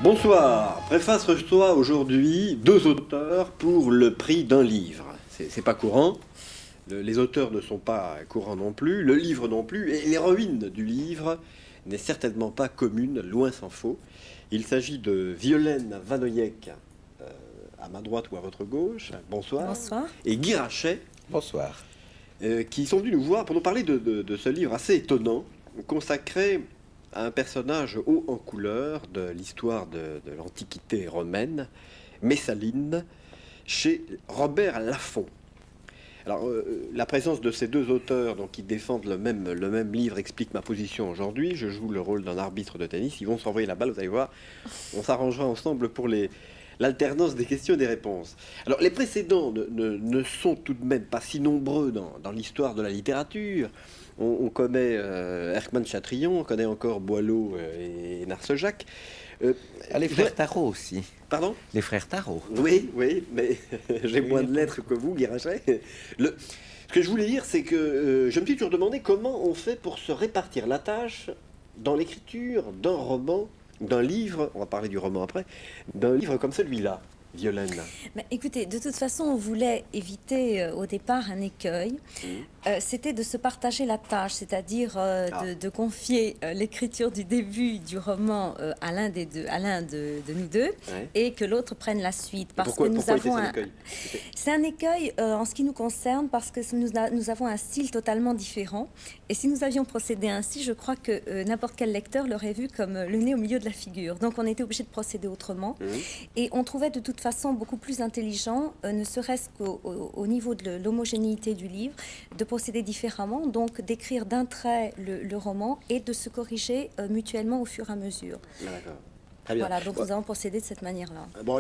Bonsoir. Préface reçoit aujourd'hui 2 auteurs pour le prix d'un livre. C'est pas courant. Les auteurs ne sont pas courants non plus, le livre non plus, et l'héroïne du livre n'est certainement pas commune, loin s'en faut. Il s'agit de Violaine Vanoyek, à ma droite ou à votre gauche. Bonsoir. Bonsoir. Et Guy Rachet. Bonsoir. Qui sont venus nous voir pour nous parler de ce livre assez étonnant, consacré à un personnage haut en couleur de l'histoire de l'Antiquité romaine, Messaline, chez Robert Laffont. Alors, la présence de ces 2 auteurs donc, qui défendent le même livre explique ma position aujourd'hui. Je joue le rôle d'un arbitre de tennis. Ils vont s'envoyer la balle, vous allez voir. On s'arrangera ensemble pour l'alternance des questions et des réponses. Alors, les précédents ne sont tout de même pas si nombreux dans l'histoire de la littérature. On connaît Erckmann-Chatrion, on connaît encore Boileau et Narcejac. Les frères Tarot aussi. Pardon ? Les frères Tarot. Oui, mais j'ai moins de lettres que vous, Guy Rachet. Ce que je voulais dire, c'est que je me suis toujours demandé comment on fait pour se répartir la tâche dans l'écriture d'un roman, d'un livre, on va parler du roman après, d'un livre comme celui-là, Violaine. Mais écoutez, de toute façon, on voulait éviter au départ un écueil. C'était de se partager la tâche, c'est-à-dire de confier l'écriture du début du roman à l'un de nous deux, Ouais. et que l'autre prenne la suite. Parce Pourquoi que nous était avons cet un... écueil ? C'est un écueil en ce qui nous concerne parce que nous avons un style totalement différent. Et si nous avions procédé ainsi, je crois que n'importe quel lecteur l'aurait vu comme le nez au milieu de la figure. Donc on était obligé de procéder autrement. Et on trouvait de toute façon beaucoup plus intelligent, ne serait-ce qu'au niveau de l'homogénéité du livre, de procéder différemment, donc d'écrire d'un trait le roman et de se corriger mutuellement au fur et à mesure. D'accord. Très bien. Voilà, donc nous avons procédé de cette manière-là. Bon, alors,